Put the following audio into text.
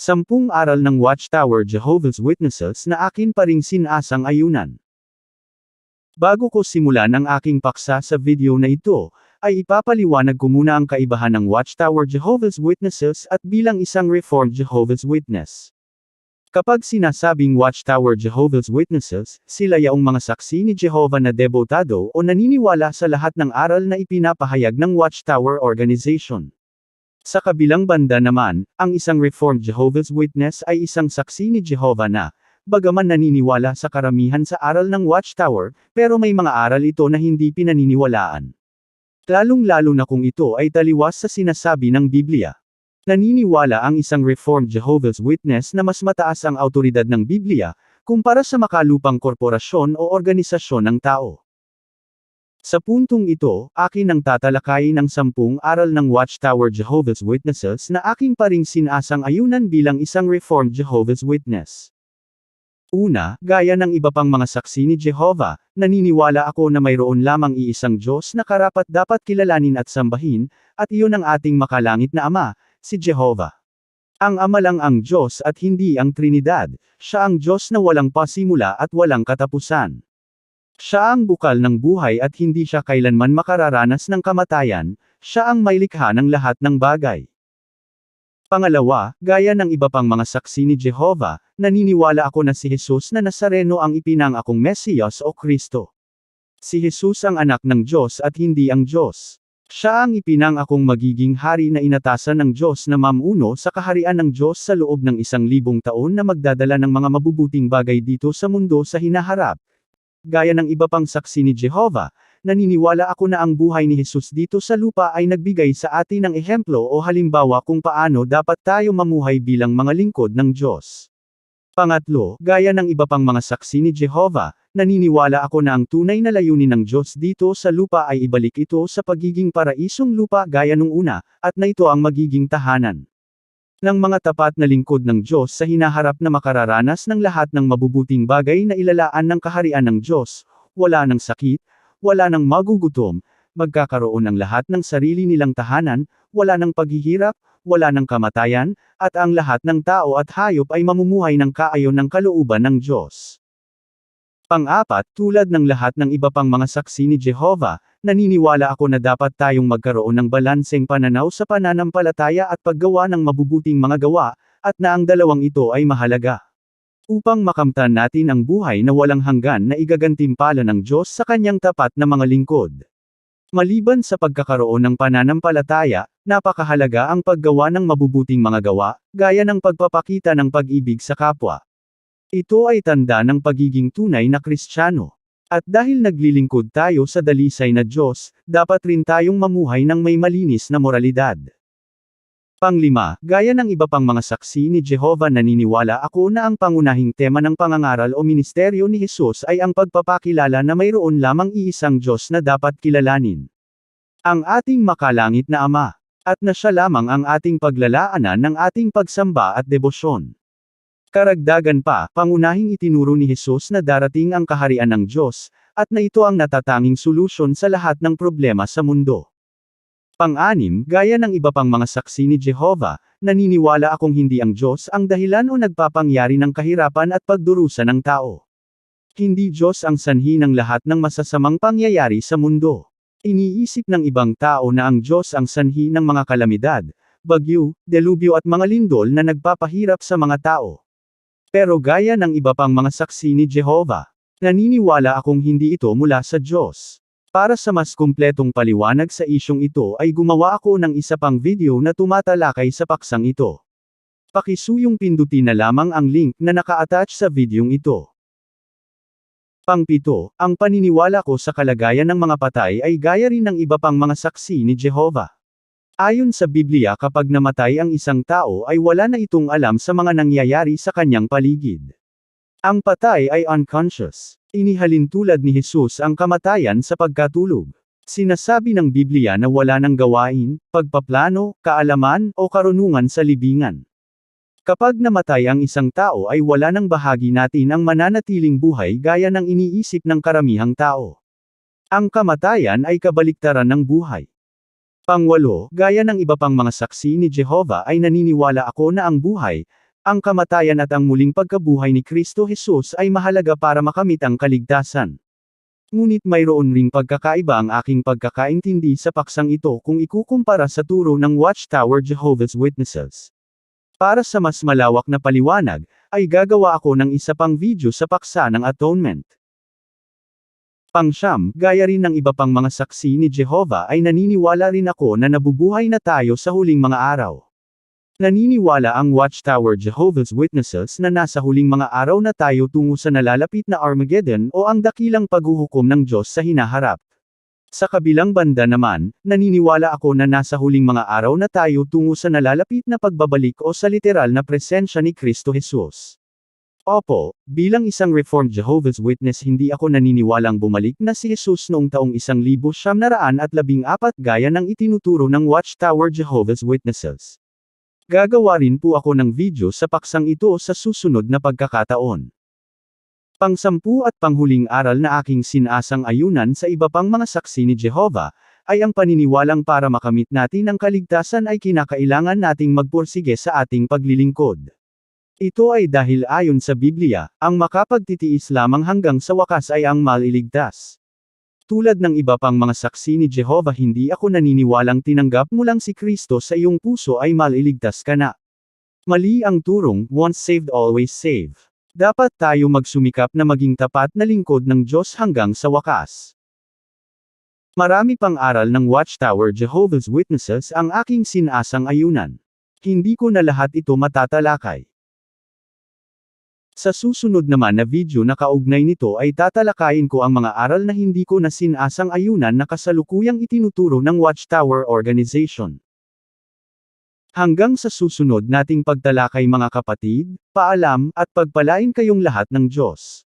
10 aral ng Watchtower Jehovah's Witnesses na akin pa ring sinasang-ayunan. Bago ko simulan ang aking paksa sa video na ito, ay ipapaliwanag ko muna ang kaibahan ng Watchtower Jehovah's Witnesses at bilang isang Reformed Jehovah's Witness. Kapag sinasabing Watchtower Jehovah's Witnesses, sila yaong mga saksi ni Jehovah na debotado o naniniwala sa lahat ng aral na ipinapahayag ng Watchtower Organization. Sa kabilang banda naman, ang isang Reformed Jehovah's Witness ay isang saksi ni Jehovah na, bagaman naniniwala sa karamihan sa aral ng Watchtower, pero may mga aral ito na hindi pinaniniwalaan. Lalong-lalo na kung ito ay taliwas sa sinasabi ng Biblia. Naniniwala ang isang Reformed Jehovah's Witness na mas mataas ang awtoridad ng Biblia, kumpara sa makalupang korporasyon o organisasyon ng tao. Sa puntong ito, akin ang tatalakayin ang 10 aral ng Watchtower Jehovah's Witnesses na aking pa ring sinasang-ayunan bilang isang Reformed Jehovah's Witness. Una, gaya ng iba pang mga saksi ni Jehovah, naniniwala ako na mayroon lamang iisang Diyos na karapat-dapat kilalanin at sambahin, at iyon ang ating makalangit na Ama, si Jehovah. Ang Ama lang ang Diyos at hindi ang Trinidad, siya ang Diyos na walang pasimula at walang katapusan. Siya ang bukal ng buhay at hindi siya kailanman makararanas ng kamatayan, siya ang may likha ng lahat ng bagay. Pangalawa, gaya ng iba pang mga saksi ni Jehovah, naniniwala ako na si Jesus na Nazareno ang ipinangakong Mesiyas o Kristo. Si Jesus ang anak ng Diyos at hindi ang Diyos. Siya ang ipinangakong magiging hari na inatasan ng Diyos na mamuno sa kaharian ng Diyos sa loob ng 1,000 taon na magdadala ng mga mabubuting bagay dito sa mundo sa hinaharap. Gaya ng iba pang saksi ni Jehovah, naniniwala ako na ang buhay ni Jesus dito sa lupa ay nagbigay sa atin ng ehemplo o halimbawa kung paano dapat tayo mamuhay bilang mga lingkod ng Diyos. Pangatlo, gaya ng iba pang mga saksi ni Jehovah, naniniwala ako na ang tunay na layunin ng Diyos dito sa lupa ay ibalik ito sa pagiging paraisong lupa gaya nung una, at na ito ang magiging tahanan ng mga tapat na lingkod ng Diyos sa hinaharap na makararanas ng lahat ng mabubuting bagay na ilalaan ng kaharian ng Diyos, wala ng sakit, wala ng magugutom, magkakaroon ng lahat ng sarili nilang tahanan, wala ng paghihirap, wala ng kamatayan, at ang lahat ng tao at hayop ay mamumuhay ng kaayon ng kalooban ng Diyos. Pang-apat, tulad ng lahat ng iba pang mga saksi ni Jehovah, naniniwala ako na dapat tayong magkaroon ng balanseng pananaw sa pananampalataya at paggawa ng mabubuting mga gawa, at na ang dalawang ito ay mahalaga. Upang makamtan natin ang buhay na walang hanggan na igagantimpala ng Diyos sa kanyang tapat na mga lingkod. Maliban sa pagkakaroon ng pananampalataya, napakahalaga ang paggawa ng mabubuting mga gawa, gaya ng pagpapakita ng pag-ibig sa kapwa. Ito ay tanda ng pagiging tunay na Kristiyano. At dahil naglilingkod tayo sa dalisay na Diyos, dapat rin tayong mamuhay ng may malinis na moralidad. Panglima, gaya ng iba pang mga saksi ni Jehovah, naniniwala ako na ang pangunahing tema ng pangangaral o ministeryo ni Jesus ay ang pagpapakilala na mayroon lamang iisang Diyos na dapat kilalanin. Ang ating makalangit na Ama. At na siya lamang ang ating paglalaanan ng ating pagsamba at debosyon. Karagdagan pa, pangunahing itinuro ni Jesus na darating ang kaharian ng Diyos, at na ito ang natatanging solusyon sa lahat ng problema sa mundo. Pang-anim, gaya ng iba pang mga saksi ni Jehovah, naniniwala akong hindi ang Diyos ang dahilan o nagpapangyari ng kahirapan at pagdurusa ng tao. Hindi Diyos ang sanhi ng lahat ng masasamang pangyayari sa mundo. Iniisip ng ibang tao na ang Diyos ang sanhi ng mga kalamidad, bagyo, delubyo at mga lindol na nagpapahirap sa mga tao. Pero gaya ng iba pang mga saksi ni Jehovah, naniniwala akong hindi ito mula sa Diyos. Para sa mas kumpletong paliwanag sa isyong ito ay gumawa ako ng isa pang video na tumatalakay sa paksang ito. Pakisuyong pindutin na lamang ang link na naka-attach sa videong ito. Pang-7, ang paniniwala ko sa kalagayan ng mga patay ay gaya rin ng iba pang mga saksi ni Jehovah. Ayon sa Biblia, kapag namatay ang isang tao ay wala na itong alam sa mga nangyayari sa kanyang paligid. Ang patay ay unconscious. Inihalin tulad ni Jesus ang kamatayan sa pagkatulog. Sinasabi ng Biblia na wala ng gawain, pagpaplano, kaalaman, o karunungan sa libingan. Kapag namatay ang isang tao ay wala ng bahagi natin ang mananatiling buhay gaya ng iniisip ng karamihang tao. Ang kamatayan ay kabaliktaran ng buhay. Pang-8, gaya ng iba pang mga saksi ni Jehovah ay naniniwala ako na ang buhay, Ang kamatayan at ang muling pagkabuhay ni Kristo Jesus ay mahalaga para makamit ang kaligtasan. Ngunit mayroon ring pagkakaiba ang aking pagkakaintindi sa paksang ito kung ikukumpara sa turo ng Watchtower Jehovah's Witnesses. Para sa mas malawak na paliwanag, ay gagawa ako ng isa pang video sa paksa ng atonement. Pangsyam, gaya rin ng iba pang mga saksi ni Jehovah ay naniniwala rin ako na nabubuhay na tayo sa huling mga araw. Naniniwala ang Watchtower Jehovah's Witnesses na nasa huling mga araw na tayo tungo sa nalalapit na Armageddon o ang dakilang paghuhukom ng Diyos sa hinaharap. Sa kabilang banda naman, naniniwala ako na nasa huling mga araw na tayo tungo sa nalalapit na pagbabalik o sa literal na presensya ni Kristo Jesus. Opo, bilang isang Reformed Jehovah's Witness hindi ako naniniwalang bumalik na si Jesus noong taong 1914 gaya ng itinuturo ng Watchtower Jehovah's Witnesses. Gagawa rin po ako ng video sa paksang ito sa susunod na pagkakataon. Pang-10 at panghuling aral na aking sinasang-ayunan sa iba pang mga saksi ni Jehovah, ay ang paniniwalang para makamit natin ang kaligtasan ay kinakailangan nating magpursige sa ating paglilingkod. Ito ay dahil ayon sa Biblia, ang makapagtitiis lamang hanggang sa wakas ay ang maliligtas. Tulad ng iba pang mga saksi ni Jehovah hindi ako naniniwalang tinanggap mo lang si Kristo sa iyong puso ay maliligtas ka na. Mali ang turong, once saved always saved. Dapat tayo magsumikap na maging tapat na lingkod ng Diyos hanggang sa wakas. Marami pang aral ng Watchtower Jehovah's Witnesses ang aking sinasang-ayunan. Hindi ko na lahat ito matatalakay. Sa susunod naman na video na kaugnay nito ay tatalakayin ko ang mga aral na hindi ko na sinasang-ayunan na kasalukuyang itinuturo ng Watchtower Organization. Hanggang sa susunod nating pagtalakay mga kapatid, paalam, at pagpalain kayong lahat ng Diyos.